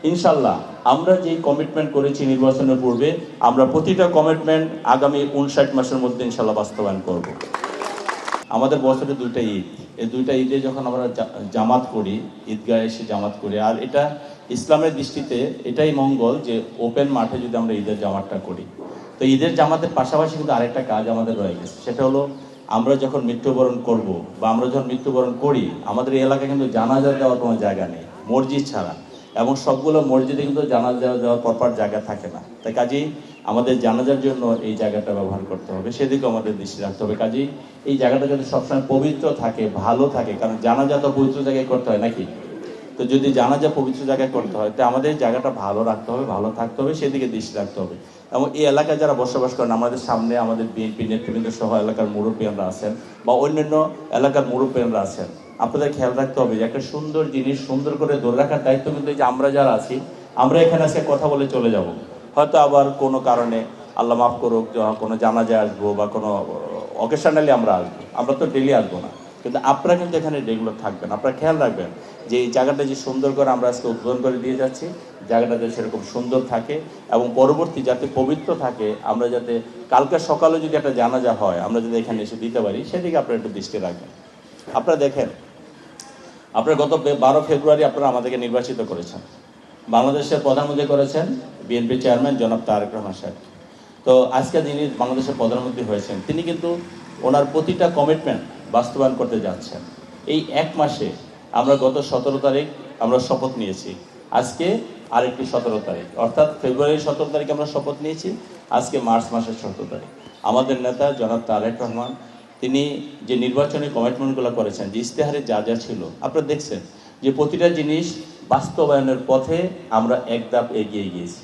ইনশাল্লাহ আমরা যে কমিটমেন্ট করেছি নির্বাচনের পূর্বে আমরা প্রতিটা কমিটমেন্ট আগামী 59 মাসের মধ্যে ইনশাল্লাহ বাস্তবায়ন করব। আমাদের বছরে দুইটা ঈদ, এই দুইটা ঈদে যখন আমরা জামাত করি, ঈদগাহে এসে জামাত করি, আর এটা ইসলামের দৃষ্টিতে এটাই মঙ্গল যে ওপেন মাঠে যদি আমরা ঈদের জামাতটা করি। তো ঈদের জামাতের পাশাপাশি কিন্তু আরেকটা কাজ আমাদের রয়ে গেছে, সেটা হলো আমরা যখন মৃত্যুবরণ করব বা আমরা যখন মৃত্যুবরণ করি, আমাদের এই এলাকায় কিন্তু জানাজা দেওয়ার কোনো জায়গা নেই মসজিদ ছাড়া, এবং সবগুলো মসজিদে কিন্তু জানাজা দেওয়ার পরপর জায়গা থাকে না। তাই কাজেই আমাদের জানাজার জন্য এই জায়গাটা ব্যবহার করতে হবে, সেদিকে আমাদের দৃষ্টি রাখতে হবে। কাজেই এই জায়গাটা যাতে সবসময় পবিত্র থাকে, ভালো থাকে, কারণ জানাজা তো পবিত্র জায়গায় করতে হয় নাকি। তো যদি জানাজা পবিত্র জায়গায় করতে হয় তো আমাদের জায়গাটা ভালো রাখতে হবে, ভালো থাকতে হবে, সেদিকে দৃষ্টি রাখতে হবে। এবং এই এলাকায় যারা বসবাস করেন, আমাদের সামনে আমাদের বিএনপি নেতৃবৃন্দ সহ এলাকার মুরব্বীরা আছেন বা অন্যান্য এলাকার মুরব্বীরা আছেন, আপনাদের খেয়াল রাখতে হবে যে একটা সুন্দর জিনিস সুন্দর করে ধরে রাখার দায়িত্ব কিন্তু এই যে আমরা যারা আছি, আমরা এখানে আজকে কথা বলে চলে যাব, হয়তো আবার কোনো কারণে আল্লাহ মাফ করুক কোনো জানাজায় আসবো বা কোনো অকেশনালি আমরা আসবো, আমরা তো ডেলি আসবো না, কিন্তু আপনারা কিন্তু এখানে রেগুলার থাকবেন। আপনারা খেয়াল রাখবেন যে এই জায়গাটা যে সুন্দর করে আমরা আজকে উদ্বোধন করে দিয়ে যাচ্ছি, জায়গাটা যাতে সেরকম সুন্দর থাকে এবং পরবর্তী যাতে পবিত্র থাকে, আমরা যাতে কালকে সকালে যদি একটা জানাজা হয় আমরা যদি এখানে এসে দিতে পারি, সেদিকে আপনারা একটু দৃষ্টি রাখবেন। আপনারা দেখেন, আপনারা গত 12 ফেব্রুয়ারি আপনারা আমাদেরকে নির্বাচিত করেছেন, বাংলাদেশের প্রধানমন্ত্রী করেছেন বিএনপি চেয়ারম্যান জনাব তারেক রহমান সাহেব। তো আজকে যিনি বাংলাদেশের প্রধানমন্ত্রী হয়েছেন, তিনি কিন্তু ওনার প্রতিটা কমিটমেন্ট বাস্তবায়ন করতে যাচ্ছেন। এই এক মাসে আমরা গত 17 তারিখ আমরা শপথ নিয়েছি, আজকে আরেকটি 17 তারিখ, অর্থাৎ ফেব্রুয়ারির 17 তারিখ আমরা শপথ নিয়েছি, আজকে মার্চ মাসের 17 তারিখ। আমাদের নেতা জনাব তারেক রহমান তিনি যে নির্বাচনী কমিটমেন্টগুলো করেছেন, যে ইশতেহারে যা যা ছিল, আপনারা দেখছেন যে প্রতিটা জিনিস বাস্তবায়নের পথে আমরা এক ধাপ এগিয়ে গিয়েছি।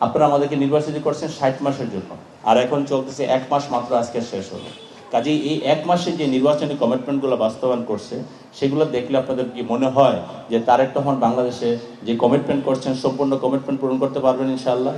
আপনারা আমাদেরকে নির্বাচিত করছেন 60 মাসের জন্য, আর এখন চলতেছে 1 মাস মাত্র, আজকে শেষ হলো। কাজেই এই 1 মাসে যে নির্বাচনী কমিটমেন্টগুলো বাস্তবায়ন করছে, সেগুলো দেখলে আপনাদের কি মনে হয় যে তারেক রহমান বাংলাদেশে যে কমিটমেন্ট করছেন সম্পূর্ণ কমিটমেন্ট পূরণ করতে পারবেন ইনশাআল্লাহ?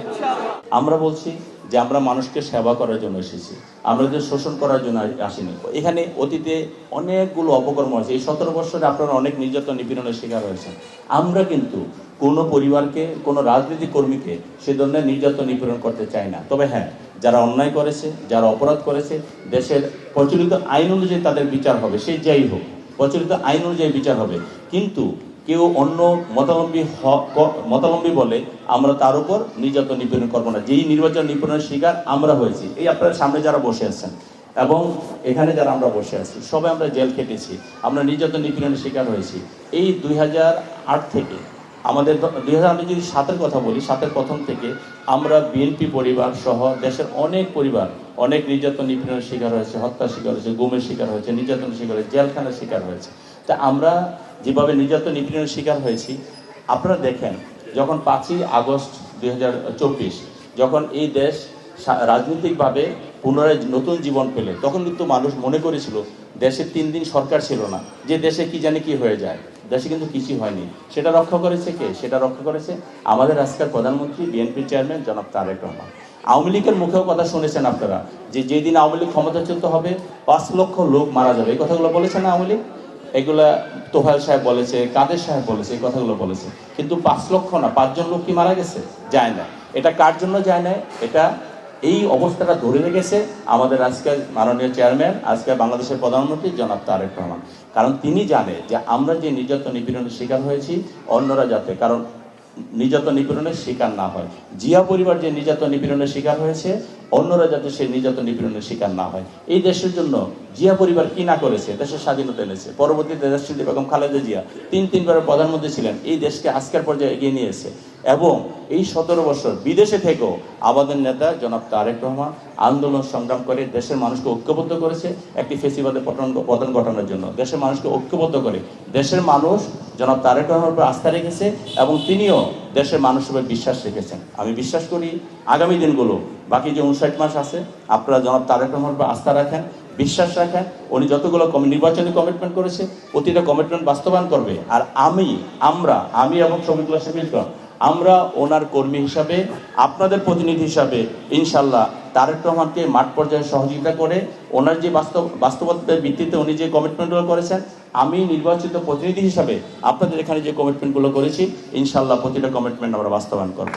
আমরা বলছি যে আমরা মানুষকে সেবা করার জন্য এসেছি, আমরা যে শোষণ করার জন্য আসিনি। এখানে অতীতে অনেকগুলো অপকর্ম আছে, এই 17 বছরে আপনারা অনেক নির্যাতন নিপীড়নের শিকার হয়েছেন। আমরা কিন্তু কোনো পরিবারকে, কোনো রাজনৈতিক কর্মীকে সে ধরনের নির্যাতন নিপীড়ন করতে চাই না। তবে হ্যাঁ, যারা অন্যায় করেছে, যারা অপরাধ করেছে, দেশের প্রচলিত আইন অনুযায়ী তাদের বিচার হবে, সে যাই হোক, প্রচলিত আইন অনুযায়ী বিচার হবে। কিন্তু কেউ অন্য মতাবলম্বী বলে আমরা তার উপর নির্যাতন নিপীড়ন করবো না। যেই নির্বাচন নিপীড়নের শিকার আমরা হয়েছি, এই আপনার সামনে যারা বসে আছেন এবং এখানে যারা আমরা বসে আছি, সবাই আমরা জেল খেটেছি, আমরা নির্যাতন নিপীড়নের শিকার হয়েছি। এই 2008 থেকে আমাদের 2000, আমি যদি 7-এর কথা বলি, 7-এর প্রথম থেকে আমরা বিএনপি পরিবার সহ দেশের অনেক পরিবার অনেক নির্যাতন নিপীড়নের শিকার হয়েছে, হত্যার শিকার হয়েছে, গুমের শিকার হয়েছে, নির্যাতনের শিকার হয়েছে, জেলখানার শিকার হয়েছে। তা আমরা যেভাবে নির্যাতন নিপীড়নের শিকার হয়েছি, আপনারা দেখেন যখন 5ই আগস্ট 2024 যখন এই দেশ রাজনৈতিকভাবে পুনরায় নতুন জীবন পেলে, তখন কিন্তু মানুষ মনে করেছিল দেশে 3 দিন সরকার ছিল না, যে দেশে কি জানি কি হয়ে যায়। দেশে কিন্তু কিছুই হয়নি। সেটা রক্ষা করেছে কে? সেটা রক্ষা করেছে আমাদের আজকের প্রধানমন্ত্রী বিএনপি চেয়ারম্যান জনাব তারেক রহমান। আওয়ামী লীগের মুখেও কথা শুনেছেন আপনারা যে যেদিন আওয়ামী লীগ ক্ষমতাচ্যুত হবে 5 লক্ষ লোক মারা যাবে, এই কথাগুলো বলেছেন আওয়ামী লীগ। এগুলা তোফায়েল সাহেব বলেছে, কাদের সাহেব বলেছে, এই কথাগুলো বলেছে। কিন্তু 5 লক্ষ না, 5 জন লোক কি মারা গেছে? যায় না। এটা কার জন্য যায় না? এটা এই অবস্থাটা ধরে রেখেছে আমাদের আজকের মাননীয় চেয়ারম্যান, আজকে বাংলাদেশের প্রধানমন্ত্রী জনাব তারেক রহমান। কারণ তিনি জানে যে আমরা যে নির্যাতন নিপীড়নের শিকার হয়েছি, অন্যরা যাতে কারণ নির্যাতন নিপীড়নের শিকার না হয়। জিয়া পরিবার যে নির্যাতন নিপীড়নের শিকার হয়েছে, অন্যরা যাতে সেই নির্যাতন নিপীড়নের শিকার না হয়। এই দেশের জন্য জিয়া পরিবার কি না করেছে? দেশের স্বাধীনতা এনেছে, পরবর্তীতে দেশনেত্রী বেগম খালেদা জিয়া 3 বারের প্রধানমন্ত্রী ছিলেন, এই দেশকে আজকের পর্যায়ে এগিয়ে নিয়েছে। এবং এই 17 বছর বিদেশে থেকেও আমাদের নেতা জনাব তারেক রহমান আন্দোলন সংগ্রাম করে দেশের মানুষকে ঐক্যবদ্ধ করেছে একটি ফেসিবাদের পতন ঘটানোর জন্য। দেশের মানুষকে ঐক্যবদ্ধ করে দেশের মানুষ জনাব তারেক রহমানের উপর আস্থা রেখেছে এবং তিনিও দেশের মানুষের উপর বিশ্বাস রেখেছেন। আমি বিশ্বাস করি আগামী দিনগুলো, বাকি যে 59 মাস আছে, আপনারা জনাব তারেক রহমানের উপর আস্থা রাখেন, বিশ্বাস রাখেন। উনি যতগুলো নির্বাচনী কমিটমেন্ট করেছে প্রতিটা কমিটমেন্ট বাস্তবায়ন করবে। আর আমি এবং শফিকুল্লাহ শফিকুল আমরা ওনার কর্মী হিসাবে, আপনাদের প্রতিনিধি হিসাবে ইনশাল্লাহ তারেক রহমানকে মাঠ পর্যায়ে সহযোগিতা করে ওনার যে বাস্তবতার ভিত্তিতে উনি যে কমিটমেন্টগুলো করেছেন, আমি নির্বাচিত প্রতিনিধি হিসাবে আপনাদের এখানে যে কমিটমেন্টগুলো করেছি ইনশাল্লাহ প্রতিটা কমিটমেন্ট আমরা বাস্তবায়ন করব।